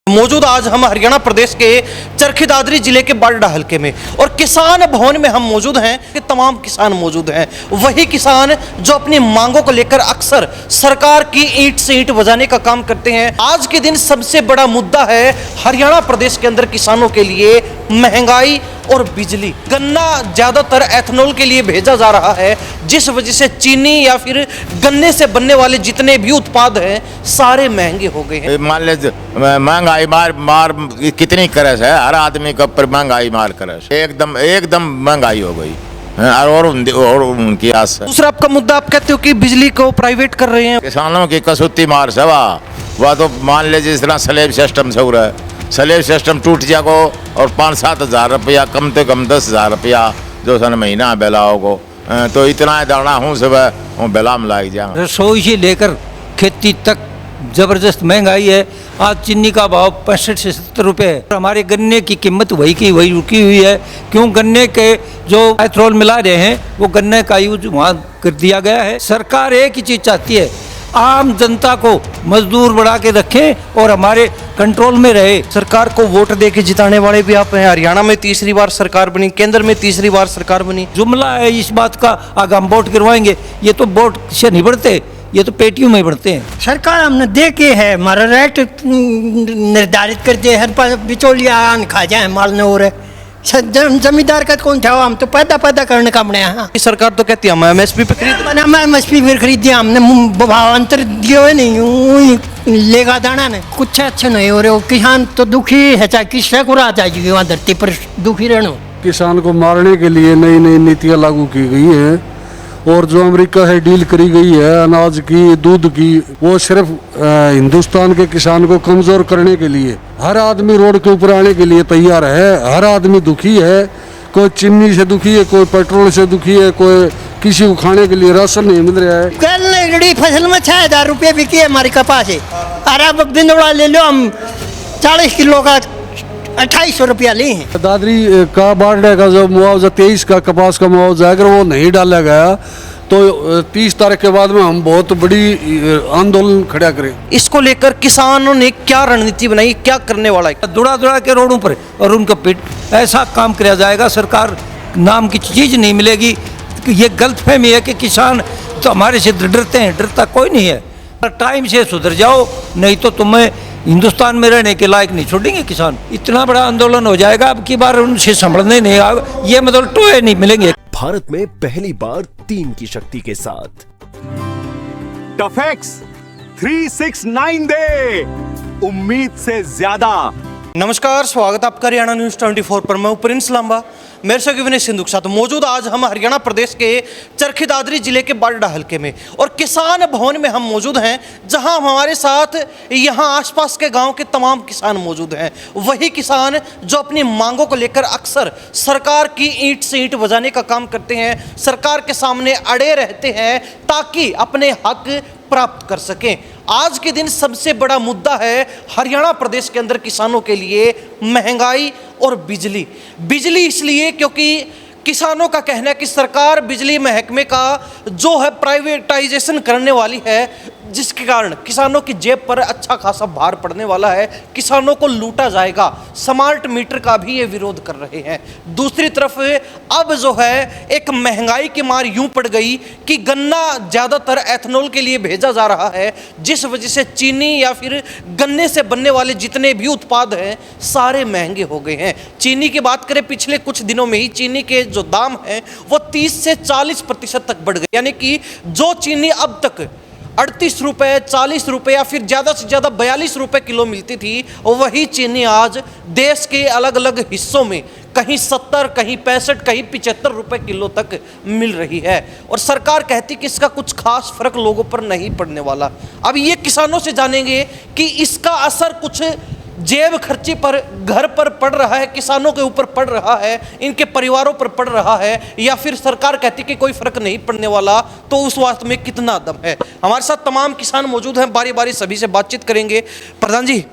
मौजूद आज हम हरियाणा प्रदेश के चरखी दादरी जिले के बारडा हलके में और किसान भवन में हम मौजूद हैं कि तमाम किसान मौजूद हैं। वही किसान जो अपनी मांगों को लेकर अक्सर सरकार की ईंट से ईंट बजाने का काम करते हैं। आज के दिन सबसे बड़ा मुद्दा है हरियाणा प्रदेश के अंदर किसानों के लिए महंगाई और बिजली। गन्ना ज्यादातर एथेनॉल के लिए भेजा जा रहा है, जिस वजह से चीनी या फिर गन्ने से बनने वाले जितने भी उत्पाद हैं सारे महंगे हो गए हैं। मान लीजिए महंगाई मार कितनी करस है, हर आदमी के ऊपर महंगाई मार करस, एकदम महंगाई हो गई और उनकी आस। दूसरा आपका मुद्दा, आप कहते हो कि बिजली को प्राइवेट कर रहे हैं। किसानों की कसूती मार से वह तो मान लीजिए इस तरह स्लेब सिस्टम से हो रहा है, स्लेब सिस्टम टूट जाएगा और 5-7 हज़ार रुपया कम से कम 10 हज़ार रुपया जो सन महीना बेलाओं को तो इतना दाना हूँ सब बेला में लाग जाएगा। रसोई से लेकर खेती तक जबरदस्त महंगाई है। आज चीनी का भाव 65 से 70 रुपये है। हमारे गन्ने की कीमत वही की वही रुकी हुई है। क्यों? गन्ने के जो एथेनॉल मिला रहे हैं वो गन्ने का यूज वहाँ कर दिया गया है। सरकार एक ही चीज़ चाहती है, आम जनता को मजदूर बढ़ा के रखें और हमारे कंट्रोल में रहे। सरकार को वोट दे के जिताने वाले भी आप हैं। हरियाणा में तीसरी बार सरकार बनी, केंद्र में तीसरी बार सरकार बनी। जुमला है इस बात का, आगे हम वोट गिरवाएंगे, ये तो वोट से नहीं बढ़ते, ये तो पेटियों में बढ़ते हैं। सरकार हमने दे के है, हमारा रेट निर्धारित कर दिया, हर पास बिचौलिया खा जाए माल न हो रहे। जमींदार का कौन था? हम तो पैदा करने का बने। हाँ, सरकार तो कहती है हम एमएसपी पे खरीद, एमएसपी फिर खरीद दिया हमने, भावांतर दिए हुए नहीं लेगा दाना ने। कुछ अच्छे नहीं हो रहे हो, किसान तो दुखी है, चाहे किससे को रहा चाहिए वहाँ धरती पर दुखी रहना। किसान को मारने के लिए नई नई नीतियाँ लागू की गई हैं और जो अमेरिका से डील करी गई है अनाज की, दूध की, वो सिर्फ हिंदुस्तान के किसान को कमजोर करने के लिए। हर आदमी रोड के ऊपर आने के लिए तैयार है, हर आदमी दुखी है। कोई चीनी से दुखी है, कोई पेट्रोल से दुखी है, कोई किसी को खाने के लिए राशन नहीं मिल रहा है। कल फसल में 6,000 रुपये बिकी है हमारी कपास है। अरे बिंदुड़ा ले लो, हम 40 किलो का 2800 रुपया ली है। दादरी का बारडा का जो मुआवजा 23 का कपास का मुआवजा अगर वो नहीं डाला गया तो 30 तारीख के बाद में हम बहुत बड़ी आंदोलन खड़ा करें। इसको लेकर किसानों ने क्या रणनीति बनाई, क्या करने वाला है? दुड़ा के रोडों पर और उनका पिट ऐसा काम किया जाएगा, सरकार नाम की चीज़ नहीं मिलेगी। ये गलतफहमी है कि किसान तो हमारे से डरते हैं, डरता कोई नहीं है। टाइम से सुधर जाओ, नहीं तो तुम्हें हिंदुस्तान में रहने के लायक नहीं छोड़ेंगे किसान। इतना बड़ा आंदोलन हो जाएगा अब की बार, उनसे संभलने नहीं आएगा, ये मतलब टोए नहीं मिलेंगे। भारत में पहली बार 3 की शक्ति के साथ टफेक्स 369 दे, उम्मीद से ज्यादा। नमस्कार, स्वागत आपका हरियाणा न्यूज 24 पर। मैं प्रिंस लांबा, मेरे से विनय सिंधु के साथ मौजूद आज हम हरियाणा प्रदेश के चरखी दादरी जिले के बारडा हलके में और किसान भवन में हम मौजूद हैं, जहां हमारे साथ यहां आसपास के गांव के तमाम किसान मौजूद हैं। वही किसान जो अपनी मांगों को लेकर अक्सर सरकार की ईंट से ईंट बजाने का काम करते हैं, सरकार के सामने अड़े रहते हैं ताकि अपने हक प्राप्त कर सकें। आज के दिन सबसे बड़ा मुद्दा है हरियाणा प्रदेश के अंदर किसानों के लिए महंगाई और बिजली। बिजली इसलिए क्योंकि किसानों का कहना है कि सरकार बिजली महकमे का जो है प्राइवेटाइजेशन करने वाली है, जिसके कारण किसानों की जेब पर अच्छा खासा भार पड़ने वाला है, किसानों को लूटा जाएगा। स्मार्ट मीटर का भी ये विरोध कर रहे हैं। दूसरी तरफ अब जो है एक महंगाई की मार यूं पड़ गई कि गन्ना ज़्यादातर एथेनॉल के लिए भेजा जा रहा है, जिस वजह से चीनी या फिर गन्ने से बनने वाले जितने भी उत्पाद हैं सारे महंगे हो गए हैं। चीनी की बात करें, पिछले कुछ दिनों में ही चीनी के जो दाम हैं वो 30 से 40% तक बढ़ गए। यानी कि जो चीनी अब तक 38 रुपये, 40 रुपये या फिर ज़्यादा से ज़्यादा 42 रुपये किलो मिलती थी, वही चीनी आज देश के अलग अलग हिस्सों में कहीं 70, कहीं 65, कहीं 75 रुपये किलो तक मिल रही है। और सरकार कहती कि इसका कुछ खास फर्क लोगों पर नहीं पड़ने वाला। अब ये किसानों से जानेंगे कि इसका असर कुछ जेब खर्ची पर, घर पर पड़ रहा है, किसानों के ऊपर पड़ रहा है, इनके परिवारों पर पड़ रहा है, या फिर सरकार कहती कि कोई फर्क नहीं पड़ने वाला, तो उस बात में कितना दम है। हमारे साथ तमाम किसान मौजूद हैं, बारी बारी सभी से बातचीत करेंगे। प्रधान जी,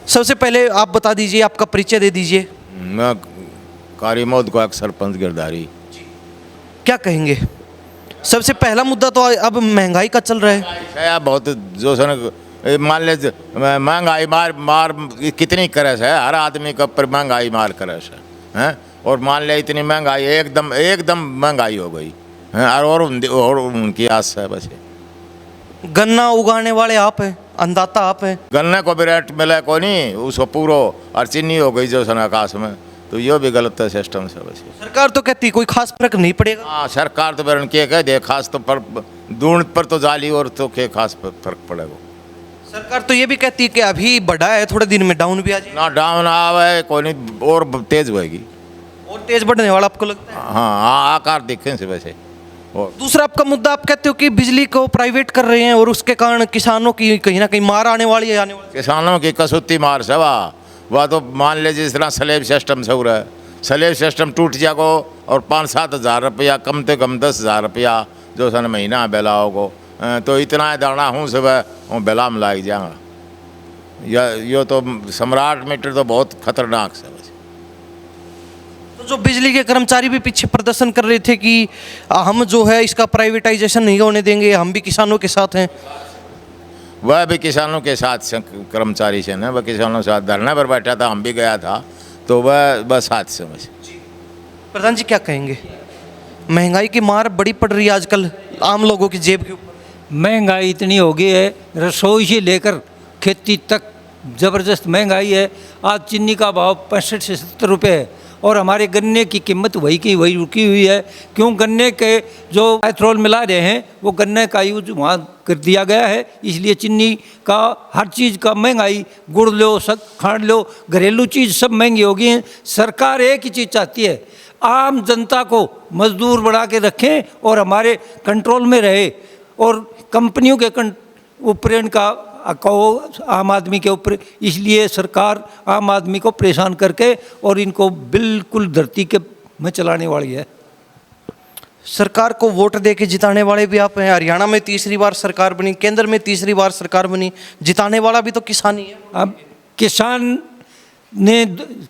सबसे पहले आप बता दीजिए, आपका परिचय दे दीजिए। मैं कारीमौद को एक सरपंच गिरधारी। क्या कहेंगे? सबसे पहला मुद्दा तो अब महंगाई का चल रहा है। बहुत जो सन मान ले महंगाई मार मार कितनी करे से हर आदमी के ऊपर महंगाई मार करे से हैं। और मान ले इतनी महंगाई एकदम महंगाई हो गई हैं। और उनकी आस है बस। गन्ना उगाने वाले आप हैं, अन्नदाता आप हैं। गन्ने को भी रेट मिले को नहीं, उसको पूरो और चीनी हो गई जो सन आकाश में, तो ये भी गलत है सिस्टम से बस। सरकार तो कहती है कोई खास फर्क नहीं पड़ेगा। हाँ, सरकार तो बरन के कह दे खास तो पर दून पर तो जाली और तो के खास फर्क पड़ेगा। सरकार तो ये भी कहती है कि अभी बढ़ा है, थोड़े दिन में डाउन भी आ जाएगा। ना डाउन आवे कोई नहीं, और तेज होएगी, और तेज बढ़ने वाला आपको लगता है? हाँ, आकार दिखे से वैसे। और दूसरा आपका मुद्दा, आप कहते हो कि बिजली को प्राइवेट कर रहे हैं और उसके कारण किसानों की कहीं ना कहीं मार आने वाली है, आने वाली। किसानों की कसूती मार से वह तो मान ले जिस तरह स्लेब सिस्टम से हो रहा है, स्लेब सिस्टम टूट जाएगा और 5-7 हज़ार रुपया, कम से कम 10 हज़ार रुपया जो सन महीना बेलाओ को, तो इतना दाना हूँ सब वो बेला में लाग जाएगा। यो तो सम्राट मीटर तो बहुत खतरनाक से। तो जो बिजली के कर्मचारी भी पीछे प्रदर्शन कर रहे थे कि हम जो है इसका प्राइवेटाइजेशन नहीं होने देंगे, हम भी किसानों के साथ हैं। वह भी किसानों के साथ कर्मचारी से ना, वह किसानों के साथ धरने पर बैठा था, हम भी गया था, तो वह बस हाथ से मुझे। प्रधान जी क्या कहेंगे? महंगाई की मार बड़ी पड़ रही है आजकल आम लोगों की जेब के ऊपर। महंगाई इतनी हो गई है, रसोई से लेकर खेती तक ज़बरदस्त महंगाई है। आज चीनी का भाव 65 से 70 रुपये है और हमारे गन्ने की कीमत वही की वही रुकी हुई है। क्यों? गन्ने के जो एथेनॉल मिला रहे हैं वो गन्ने का यूज वहाँ कर दिया गया है, इसलिए चीनी का हर चीज़ का महंगाई, गुड़ लो, खांड लो, घरेलू चीज़ सब महंगी हो गई हैं। सरकार एक ही चीज़ चाहती है, आम जनता को मजदूर बना के रखें और हमारे कंट्रोल में रहे, और कंपनियों के ऊपर इनका कहो आम आदमी के ऊपर, इसलिए सरकार आम आदमी को परेशान करके और इनको बिल्कुल धरती के में चलाने वाली है। सरकार को वोट दे के जिताने वाले भी आप हैं। हरियाणा में तीसरी बार सरकार बनी, केंद्र में तीसरी बार सरकार बनी, जिताने वाला भी तो किसान ही है। अब किसान ने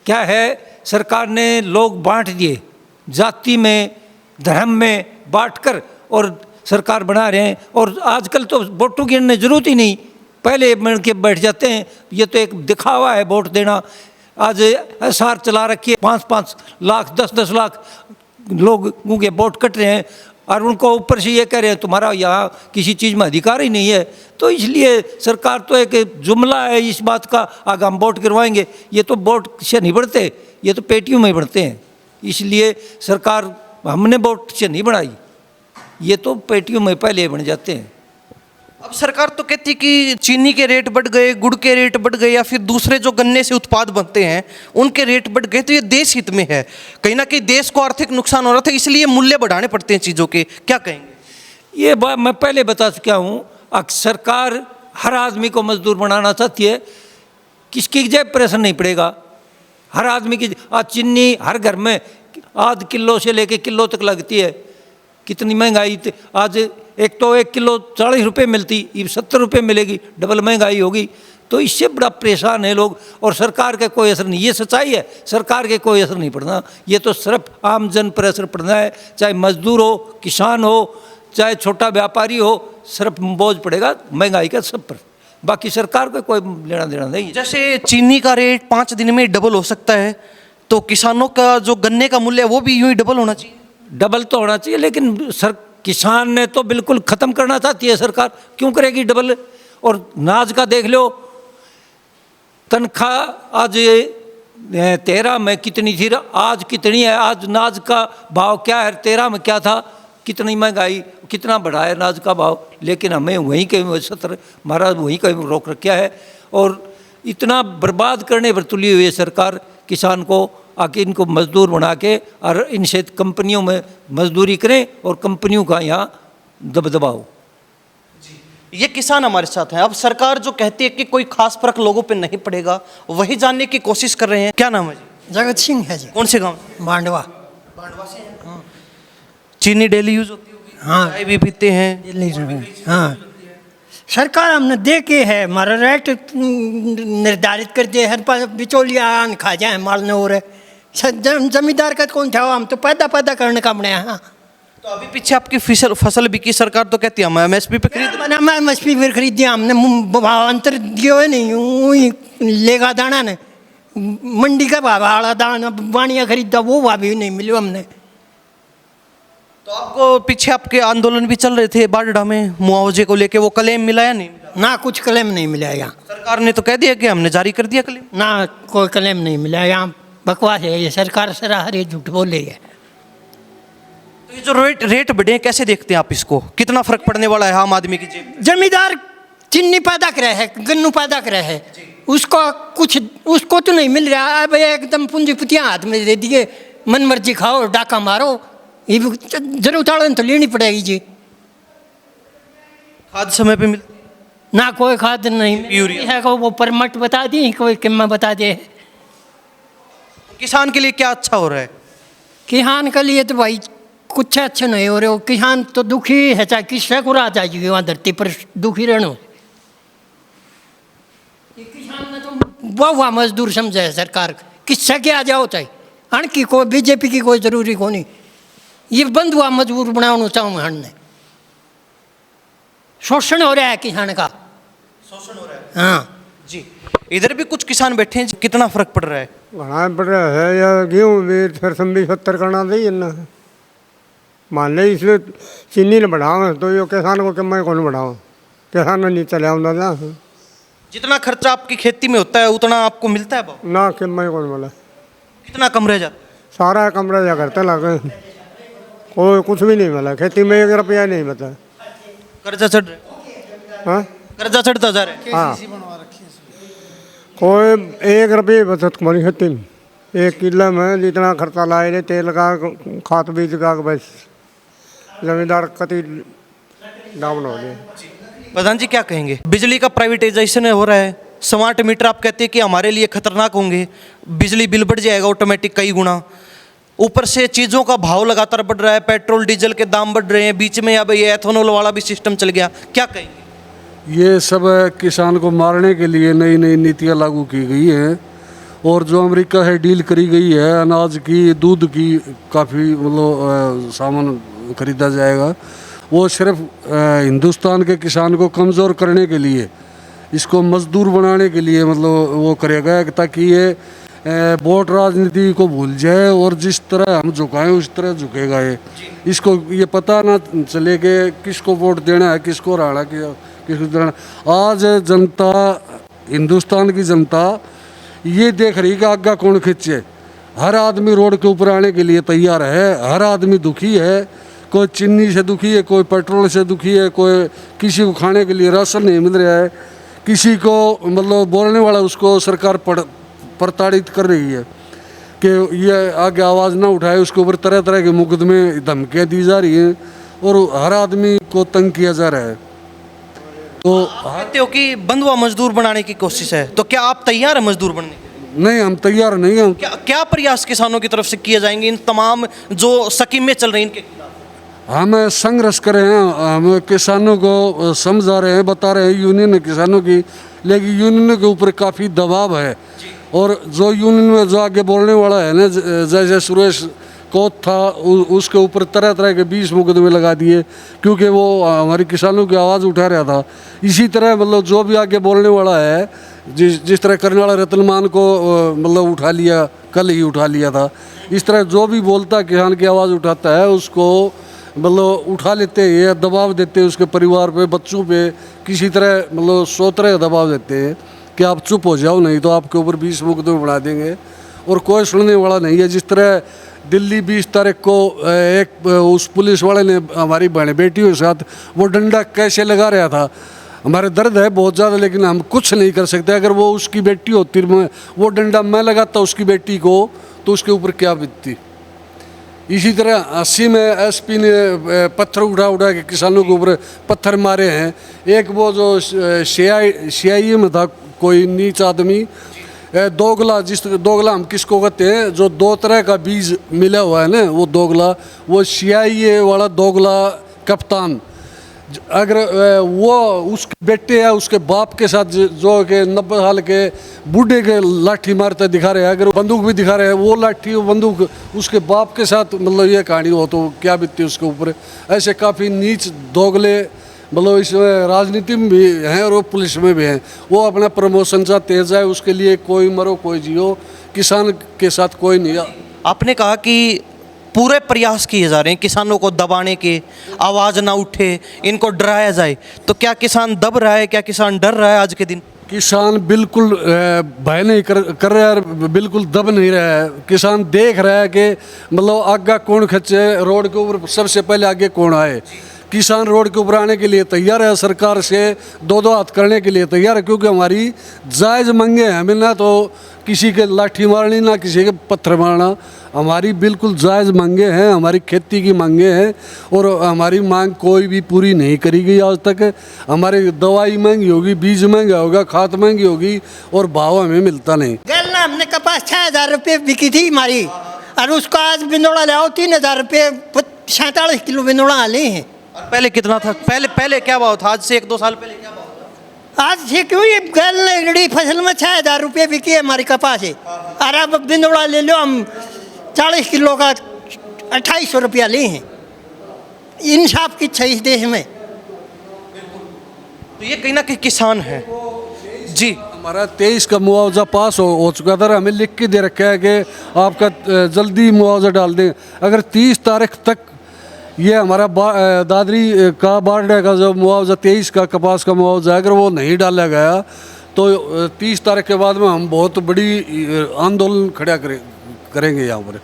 क्या है, सरकार ने लोग बांट दिए, जाति में धर्म में बांटकर और सरकार बना रहे हैं। और आजकल तो वोटों की जरूरत ही नहीं, पहले मिल के बैठ जाते हैं। ये तो एक दिखावा है वोट देना। आज एसआर चला रखी है, 5-5 लाख 10-10 लाख लोगों के वोट कट रहे हैं और उनको ऊपर से ये कह रहे हैं तुम्हारा यहाँ किसी चीज़ में अधिकार ही नहीं है। तो इसलिए सरकार तो एक जुमला है इस बात का, आगे हम वोट करवाएंगे। ये तो वोट से नहीं बढ़ते, ये तो पेटियों में बढ़ते हैं। इसलिए सरकार हमने वोट से नहीं बढ़ाई, ये तो पेटियों में पहले बन जाते हैं। अब सरकार तो कहती है कि चीनी के रेट बढ़ गए, गुड़ के रेट बढ़ गए, या फिर दूसरे जो गन्ने से उत्पाद बनते हैं उनके रेट बढ़ गए, तो ये देश हित में है। कहीं ना कहीं देश को आर्थिक नुकसान हो रहा था, इसलिए मूल्य बढ़ाने पड़ते हैं चीज़ों के। क्या कहेंगे? ये बात मैं पहले बता चुका हूँ। सरकार हर आदमी को मजदूर बनाना चाहती है, किसकी जेब प्रेशर नहीं पड़ेगा। हर आदमी की आज चीनी हर घर में आध किलो से लेके किलो तक लगती है। कितनी महंगाई आज, एक तो 1 किलो 40 रुपये मिलती, ये 70 रुपये मिलेगी, डबल महंगाई होगी। तो इससे बड़ा परेशान है लोग, और सरकार का कोई असर नहीं। ये सच्चाई है, सरकार के कोई असर नहीं पड़ना, ये तो सिर्फ आम जन पर असर पड़ना है। चाहे मजदूर हो, किसान हो, चाहे छोटा व्यापारी हो, सिर्फ बोझ पड़ेगा महंगाई का सब पर। बाकी सरकार को कोई लेना देना नहीं। जैसे चीनी का रेट 5 दिन में डबल हो सकता है, तो किसानों का जो गन्ने का मूल्य है वो भी यूं ही डबल होना चाहिए। डबल तो होना चाहिए, लेकिन किसान ने तो बिल्कुल ख़त्म करना चाहती है सरकार, क्यों करेगी डबल। और नाज का देख लो, तनख्वाह आज 13 में कितनी थी, आज कितनी है। आज नाज का भाव क्या है, 13 में क्या था, कितनी महंगाई, कितना बढ़ा है नाज का भाव। लेकिन हमें वहीं कहीं 70 महाराज वहीं कहीं रोक रखा है, और इतना बर्बाद करने पर तुली हुई है सरकार किसान को। आके इनको मजदूर बना के और इनसे कंपनियों में मजदूरी करें और कंपनियों का यहाँ दबदबा हो। ये किसान हमारे साथ हैं। अब सरकार जो कहती है कि कोई खास फर्क लोगों पे नहीं पड़ेगा, वही जानने की कोशिश कर रहे हैं। क्या नाम है जी? जगत सिंह है जी। कौन से गांव? मांडवा। बांडवा से हैं। हाँ। चीनी डेली यूज होती होगी? हाँ। चाय भी पीते हैं? हाँ, सरकार हमने दे के है, हमारा रेट निर्धारित कर दिए। हर पास बिचौलिया आन खा जाए मालने हो रहे। जमींदार का कौन था, हम तो पैदा करने का बने। हाँ, तो अभी पीछे आपकी फसल बिकी, सरकार तो कहती है हम एमएसपी पे खरीद। मैंने मैं एमएसपी पर खरीद दिया हमने, भावांतर दियो है नहीं, वही लेगा दाना ने मंडी का भाव आड़ा दाना बाणिया खरीदा, वो भाव भी नहीं मिलो हमने। तो आपको पीछे आपके आंदोलन भी चल रहे थे बारडा में मुआवजे को लेके, वो क्लेम मिला या नहीं मिला? ना कुछ क्लेम नहीं मिला यहाँ, सरकार ने तो कह दिया कि हमने जारी कर दिया क्लेम। ना कोई क्लेम नहीं मिला यहाँ, बकवास है ये, सरकार सराहरी झूठ बोले है। तो ये जो रेट बढ़े हैं, कैसे देखते हैं आप इसको? कितना फर्क पड़ने वाला है आम आदमी की जेब? जमींदार चीनी पैदा करे है, गन्नू पैदा करे है, उसको कुछ उसको तो नहीं मिल रहा। अब एकदम पूंजीपतियां हाथ में दे दिए, मन मर्जी खाओ डाका मारो, ये जरूरत तो लेनी पड़ेगी जी। खाद समय पे मिलती ना कोई खाद नहीं यूरिया है, वो परमट बता दी, कोई कीमत बता दे। किसान के लिए क्या अच्छा हो रहा है? किसान के लिए तो भाई कुछ अच्छा नहीं हो रहे हो, किसान तो दुखी है, चाहे किससे को राह जाएगी वहाँ धरती पर दुखी रहना। ये किसान ने तो बहुआ मजदूर समझा है सरकार, किससे के आ जाओ चाहे अण की कोई बीजेपी की कोई जरूरी को नहीं, ये बंद हुआ मजबूर बनाना चाहूँ हण ने। शोषण हो रहा है किसान का, शोषण हो रहा है। हाँ जी, इधर भी कुछ किसान बैठे हैं, कितना फर्क पड़ रहा है? घना पड़ रहा है या गेहूँ भी फिर 70 करना चाहिए ना, मान ले इसलिए चीनी ने बढ़ाओ तो ये किसान को कम कौन बढ़ाओ, किसान नहीं चले आऊँगा ना। जितना खर्चा आपकी खेती में होता है उतना आपको मिलता है भाव? ना कम कौन बोला, कितना कम रह जाता है? सारा कमरा जा करते लगे, कोई कुछ भी नहीं मिला, खेती में 1 रुपया नहीं बता। कर्जा चढ़ रहा है? हाँ कर्जा चढ़ता जा रहा है। हाँ, कोई 1 रुपये बचत हमारी खेती में, 1 किलो में जितना खर्चा लाए थे तेल का खाद बीज का, बस जमींदार कति डाउन हो गए। प्रधान जी क्या कहेंगे? बिजली का प्राइवेटाइजेशन हो रहा है, स्मार्ट मीटर आप कहते हैं कि हमारे लिए खतरनाक होंगे, बिजली बिल बढ़ जाएगा ऑटोमेटिक कई गुना, ऊपर से चीज़ों का भाव लगातार बढ़ रहा है, पेट्रोल डीजल के दाम बढ़ रहे हैं, बीच में अब ये एथेनॉल वाला भी सिस्टम चल गया, क्या कहेंगे? ये सब किसान को मारने के लिए नई नई नीतियाँ लागू की गई हैं, और जो अमेरिका है डील करी गई है अनाज की, दूध की, काफ़ी मतलब सामान खरीदा जाएगा, वो सिर्फ हिंदुस्तान के किसान को कमज़ोर करने के लिए, इसको मजदूर बनाने के लिए मतलब वो करेगा, ताकि ये वोट राजनीति को भूल जाए और जिस तरह हम झुकाएं उस तरह झुकेगा ये। इसको ये पता ना चले कि किसको वोट देना है, किसको हराना, किसको देना। आज जनता, हिंदुस्तान की जनता ये देख रही कि आगे कौन खींचे। हर आदमी रोड के ऊपर आने के लिए तैयार है, हर आदमी दुखी है, कोई चीनी से दुखी है, कोई पेट्रोल से दुखी है, कोई किसी को खाने के लिए राशन नहीं मिल रहा है, किसी को मतलब बोलने वाला उसको सरकार प्रताड़ित कर रही है कि ये आगे आवाज़ ना उठाए, उसके ऊपर तरह तरह के मुकदमे धमकियाँ दी जा रही हैं और हर आदमी को तंग किया जा रहा है। तो कहते हो कि बंधुआ मजदूर बनाने की कोशिश है, तो क्या आप तैयार है मजदूर बनने के? नहीं, हम तैयार नहीं हैं। क्या प्रयास किसानों की तरफ से किए जाएंगे इन तमाम जो स्कीमें चल रही हैं इनके खिलाफ? हम संघर्ष कर रहे हैं, हम किसानों को समझा रहे हैं, बता रहे हैं, यूनियन है किसानों की, लेकिन यूनियन के ऊपर काफ़ी दबाव है, और जो यूनियन में जो आगे बोलने वाला है ना, जैसे सुरेश कोत था, उसके ऊपर तरह तरह के 20 मुकदमे लगा दिए, क्योंकि वो हमारी किसानों की आवाज़ उठा रहा था। इसी तरह मतलब जो भी आगे बोलने वाला है, जिस तरह करनाल रतनमान को मतलब उठा लिया, कल ही उठा लिया था, इस तरह जो भी बोलता किसान की आवाज़ उठाता है उसको मतलब उठा लेते हैं, दबाव देते हैं उसके परिवार पे, बच्चों पे, किसी तरह मतलब 100 तरह दबाव देते हैं कि आप चुप हो जाओ, नहीं तो आपके ऊपर 20 मुकदमे बढ़ा देंगे, और कोई सुनने वाला नहीं है। जिस तरह दिल्ली 20 तारीख को एक उस पुलिस वाले ने हमारी बेटियों के साथ वो डंडा कैसे लगा रहा था, हमारे दर्द है बहुत ज़्यादा, लेकिन हम कुछ नहीं कर सकते। अगर वो उसकी बेटी होती, वो डंडा मैं लगाता उसकी बेटी को, तो उसके ऊपर क्या बीतती। इसी तरह 80 में एसपी ने पत्थर उठा के किसानों के ऊपर पत्थर मारे हैं। एक वो जो CIA में था कोई नीच आदमी, दोगला, दोगला हम किसको कहते हैं, जो 2 तरह का बीज मिला हुआ है ना, वो दोगला, वो CIA वाला दोगला कप्तान अगर वो उसके बेटे या उसके बाप के साथ जो के 90 साल के बूढ़े के लाठी मारते दिखा रहे हैं, अगर बंदूक भी दिखा रहे हैं, वो लाठी वो बंदूक उसके बाप के साथ मतलब ये कहानी हो तो क्या बीतती उसके ऊपर। ऐसे काफ़ी नीच दोगले मतलब इसमें राजनीति में भी हैं और वो पुलिस में भी हैं। वो अपना प्रमोशन सा तेज है, उसके लिए कोई मरो कोई जियो, किसान के साथ कोई नहीं। आपने कहा कि पूरे प्रयास किए जा रहे हैं किसानों को दबाने के, आवाज़ ना उठे, इनको डराया जाए, तो क्या किसान दब रहा है, क्या किसान डर रहा है आज के दिन? किसान बिल्कुल भय नहीं कर रहा है, बिल्कुल दब नहीं रहा है। किसान देख रहा है कि मतलब आगे कौन खच्चे, रोड के ऊपर सबसे पहले आगे कौन आए। किसान रोड के ऊपर आने के लिए तैयार है, सरकार से दो हाथ करने के लिए तैयार है, क्योंकि हमारी जायज़ मांगे हैं। हमें ना तो किसी के लाठी मारनी ना किसी के पत्थर मारना, हमारी बिल्कुल जायज़ मांगे हैं, हमारी खेती की मांगे हैं और हमारी मांग कोई भी पूरी नहीं करी गई आज तक। हमारी दवाई महंगी होगी, बीज महंगा होगा, खाद महंगी होगी और भाव हमें मिलता नहीं। कल ना हमने कपास 6,000 रुपये बिकी थी हमारी, और उसको आज बिंदोड़ा ले आओ 3,000 रुपये 47 किलो बिंदोड़ा आले हैं। और पहले कितना था? पहले क्या भाव था? आज से 1-2 साल पहले क्या भाव था? आज से क्यों ये गल रड़ी फसल में 6,000 रुपये बिकी है हमारी कपास है, और अब बिंदोड़ा ले लो हम 40 किलो का 2800 रुपया लिए हैं। इंसाफ की इस देश में। तो ये कहीं ना कहीं किसान है जी। हमारा 23 का मुआवजा पास हो चुका था, हमें लिख के दे रखा है कि आपका जल्दी मुआवजा डाल दें। अगर 30 तारीख तक ये हमारा दादरी का बारडा का जो मुआवजा 23 का कपास का मुआवजा, अगर वो नहीं डाला गया तो 30 तारीख के बाद में हम बहुत बड़ी आंदोलन खड़ा करेंगे यहाँ पर।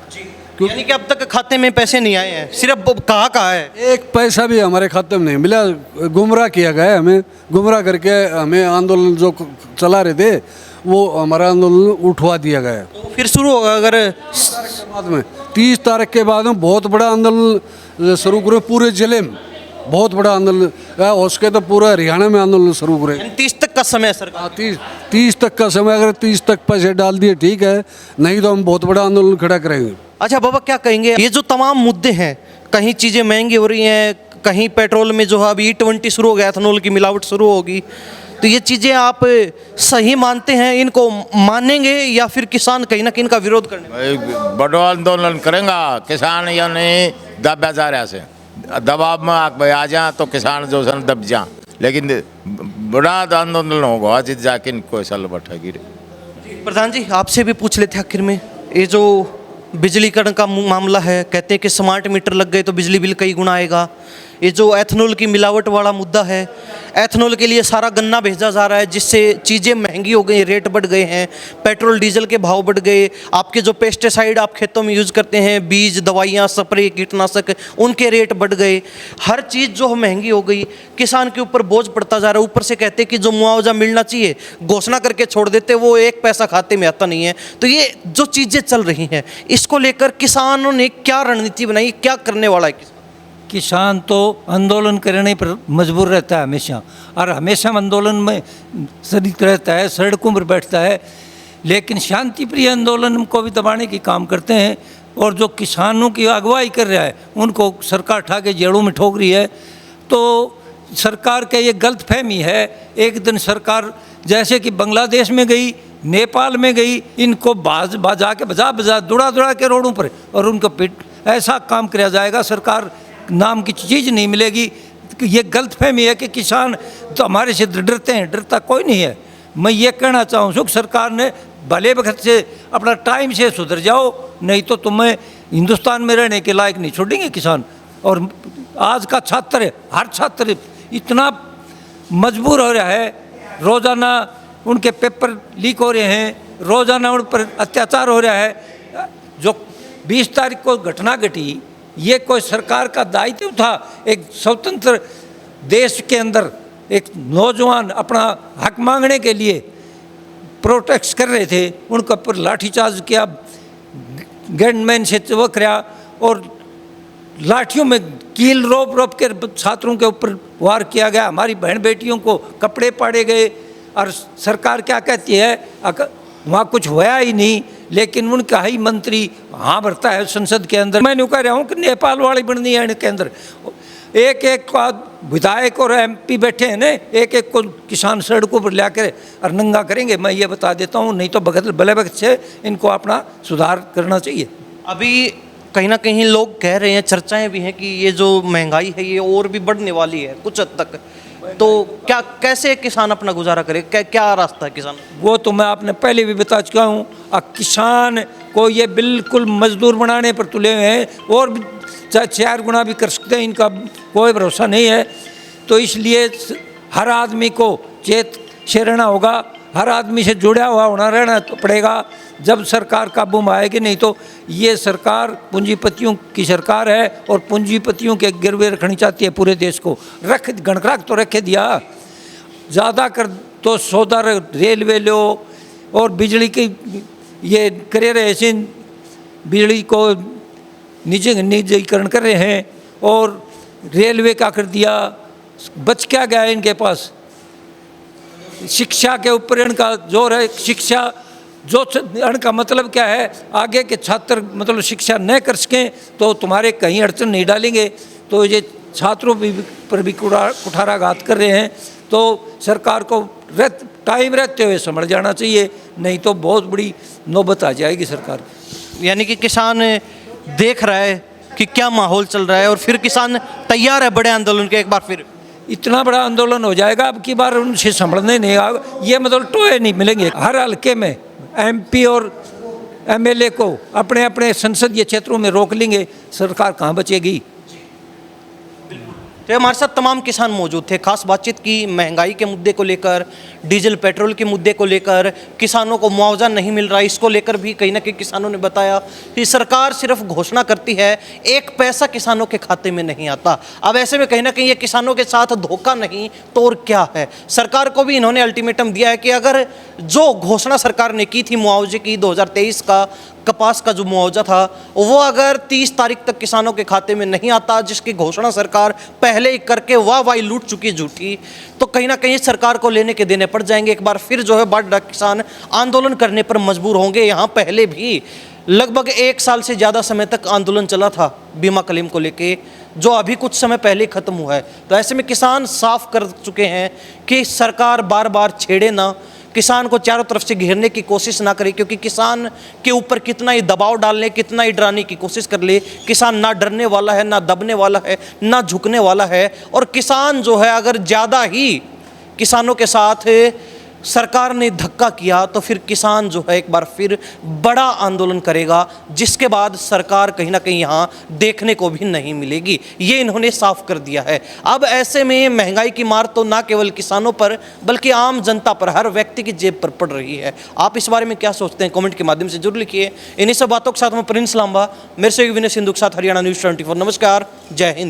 यानी कि अब तक खाते में पैसे नहीं आए हैं, सिर्फ कहा है। एक पैसा भी हमारे खाते में नहीं मिला, गुमराह किया गया है। हमें गुमराह करके हमें आंदोलन जो चला रहे थे वो हमारा आंदोलन उठवा दिया गया। तो फिर शुरू होगा अगर बाद में 30 तारीख के बाद में बहुत बड़ा आंदोलन शुरू करें, पूरे जिले में बहुत बड़ा आंदोलन हो सके तो पूरा हरियाणा में आंदोलन शुरू करें। 30 तक का समय है सरकार। 30 तक का समय, अगर 30 तक पैसे डाल दिए ठीक है, नहीं तो हम बहुत बड़ा आंदोलन खड़ा करेंगे। अच्छा बाबा, क्या कहेंगे ये जो तमाम मुद्दे हैं, कहीं चीज़ें महंगी हो रही हैं, कहीं पेट्रोल में जो है अभी E20 शुरू हो गया, एथेनॉल की मिलावट शुरू होगी, तो ये चीज़ें आप सही मानते हैं, इनको मानेंगे या फिर किसान कहीं ना कहीं इनका विरोध करने? बड़ो आंदोलन करेंगे किसान, यानी दबा जा रहा से दबाव में आ जा तो किसान जो सन दब जा, लेकिन बड़ा आंदोलन होगा आज जाके कोई साल बैठेगी। प्रधान जी, आपसे भी पूछ लेते आखिर में, ये जो बिजलीकरण का मामला है, कहते हैं कि स्मार्ट मीटर लग गए तो बिजली बिल कई गुना आएगा। ये जो एथेनॉल की मिलावट वाला मुद्दा है, एथेनॉल के लिए सारा गन्ना भेजा जा रहा है, जिससे चीज़ें महंगी हो गई, रेट बढ़ गए हैं, पेट्रोल डीजल के भाव बढ़ गए, आपके जो पेस्टिसाइड आप खेतों में यूज़ करते हैं, बीज, दवाइयाँ, स्प्रे, कीटनाशक, उनके रेट बढ़ गए, हर चीज़ जो महंगी हो गई, किसान के ऊपर बोझ पड़ता जा रहा है। ऊपर से कहते हैं कि जो मुआवजा मिलना चाहिए घोषणा करके छोड़ देते, वो 1 पैसा खाते में आता नहीं है। तो ये जो चीज़ें चल रही हैं, इसको लेकर किसानों ने क्या रणनीति बनाई, क्या करने वाला है? किसान तो आंदोलन करने पर मजबूर रहता है हमेशा, और हमेशा आंदोलन में शरीक रहता है, सड़कों पर बैठता है, लेकिन शांति प्रिय आंदोलन को भी दबाने की काम करते हैं। और जो किसानों की अगुवाई कर रहा है उनको सरकार उठा के जेलों में ठोक रही है। तो सरकार का ये गलत फहमी है। एक दिन सरकार जैसे कि बांग्लादेश में गई, नेपाल में गई, इनको बाजा के बजा दुड़ा के रोडों पर और उनको पिट, ऐसा काम किया जाएगा, सरकार नाम की चीज़ नहीं मिलेगी। ये गलत फहमी है कि किसान तो हमारे से डरते हैं, डरता कोई नहीं है। मैं ये कहना चाहूँ कि सरकार ने भले वक्त से अपना टाइम से सुधर जाओ, नहीं तो तुम्हें हिंदुस्तान में रहने के लायक नहीं छोड़ेंगे किसान। और आज का छात्र, हर छात्र इतना मजबूर हो रहा है, रोज़ाना उनके पेपर लीक हो रहे हैं, रोज़ाना उन पर अत्याचार हो रहा है। जो 20 तारीख को घटना घटी, ये कोई सरकार का दायित्व था? एक स्वतंत्र देश के अंदर एक नौजवान अपना हक मांगने के लिए प्रोटेस्ट कर रहे थे, उनके ऊपर लाठीचार्ज किया, गनमैन से वो किया और लाठियों में कील रोप के छात्रों के ऊपर वार किया गया। हमारी बहन बेटियों को कपड़े पाड़े गए। और सरकार क्या कहती है, वहाँ कुछ हुआ ही नहीं, लेकिन उनका ही मंत्री हाँ भरता है संसद के अंदर। मैं कह रहा हूँ कि नेपाल वाली बननी है इनके अंदर। एक एक का विधायक और एमपी बैठे हैं ना, एक एक को किसान सड़कों पर लाकर और नंगा करेंगे। मैं ये बता देता हूँ, नहीं तो भले वक्त से इनको अपना सुधार करना चाहिए। अभी कहीं ना कहीं लोग कह रहे हैं, चर्चाएं भी हैं कि ये जो महंगाई है ये और भी बढ़ने वाली है कुछ हद तक, तो क्या कैसे किसान अपना गुजारा करे, क्या रास्ता है किसान? वो तो मैं आपने पहले भी बता चुका हूँ। किसान को ये बिल्कुल मजदूर बनाने पर तुले हुए हैं, और भी चाहे 4 गुना भी कर सकते हैं, इनका कोई भरोसा नहीं है। तो इसलिए हर आदमी को चेत से रहना होगा, हर आदमी से जुड़ा हुआ होना रहना तो पड़ेगा, जब सरकार काबू में आएगी। नहीं तो ये सरकार पूंजीपतियों की सरकार है और पूंजीपतियों के गिरवे रखनी चाहती है पूरे देश को। गणराख तो रखे दिया, ज़्यादा कर तो सौदा रेलवे लो और बिजली की ये करे रहे ऐसे, बिजली को निजीकरण कर रहे हैं और रेलवे का कर दिया। बच क्या गया है इनके पास? शिक्षा के ऊपर इनका जोर है। शिक्षा जो इनका मतलब क्या है, आगे के छात्र मतलब शिक्षा न कर सकें तो तुम्हारे कहीं अड़चन नहीं डालेंगे। तो ये छात्रों पर भी कुठाराघात कर रहे हैं। तो सरकार को टाइम रहते हुए समझ जाना चाहिए, नहीं तो बहुत बड़ी नौबत आ जाएगी सरकार। यानी कि किसान देख रहा है कि क्या माहौल चल रहा है और फिर किसान तैयार है बड़े आंदोलन के। एक बार फिर इतना बड़ा आंदोलन हो जाएगा अब की बार, उनसे संभलने नहीं आएगा। ये मतलब टोए नहीं मिलेंगे। हर हल्के में एमपी और एमएलए को अपने अपने संसदीय क्षेत्रों में रोक लेंगे, सरकार कहाँ बचेगी? तो हमारे साथ तमाम किसान मौजूद थे। खास बातचीत की महंगाई के मुद्दे को लेकर, डीजल पेट्रोल के मुद्दे को लेकर, किसानों को मुआवजा नहीं मिल रहा, इसको लेकर भी कहीं ना कहीं किसानों ने बताया कि सरकार सिर्फ घोषणा करती है, 1 पैसा किसानों के खाते में नहीं आता। अब ऐसे में कहीं ना कहीं ये किसानों के साथ धोखा नहीं तो और क्या है। सरकार को भी इन्होंने अल्टीमेटम दिया है कि अगर जो घोषणा सरकार ने की थी मुआवजे की, 2023 का कपास का जो मुआवजा था, वो अगर 30 तारीख तक किसानों के खाते में नहीं आता, जिसकी घोषणा सरकार पहले ही करके वाह लूट चुकी झूठी, तो कहीं ना कहीं सरकार को लेने के देने पड़ जाएंगे। एक बार फिर जो है बाढ़ किसान आंदोलन करने पर मजबूर होंगे। यहाँ पहले भी लगभग 1 साल से ज़्यादा समय तक आंदोलन चला था बीमा क्लेम को लेके, जो अभी कुछ समय पहले ख़त्म हुआ है। तो ऐसे में किसान साफ कर चुके हैं कि सरकार बार बार छेड़े ना, किसान को चारों तरफ से घेरने की कोशिश ना करे, क्योंकि किसान के ऊपर कितना ही दबाव डालने, कितना ही डराने की कोशिश कर ले, किसान ना डरने वाला है, ना दबने वाला है, ना झुकने वाला है। और किसान जो है अगर ज़्यादा ही किसानों के साथ सरकार ने धक्का किया तो फिर किसान जो है एक बार फिर बड़ा आंदोलन करेगा, जिसके बाद सरकार कहीं ना कहीं यहाँ देखने को भी नहीं मिलेगी। ये इन्होंने साफ कर दिया है। अब ऐसे में महंगाई की मार तो ना केवल किसानों पर बल्कि आम जनता पर, हर व्यक्ति की जेब पर पड़ रही है। आप इस बारे में क्या सोचते हैं? कमेंट के माध्यम से जरूर लिखिए। इन्हीं सब बातों के साथ मैं प्रिंस लांबा, मेरे से विनय सिंधु के साथ हरियाणा न्यूज़ 24। नमस्कार, जय हिंद।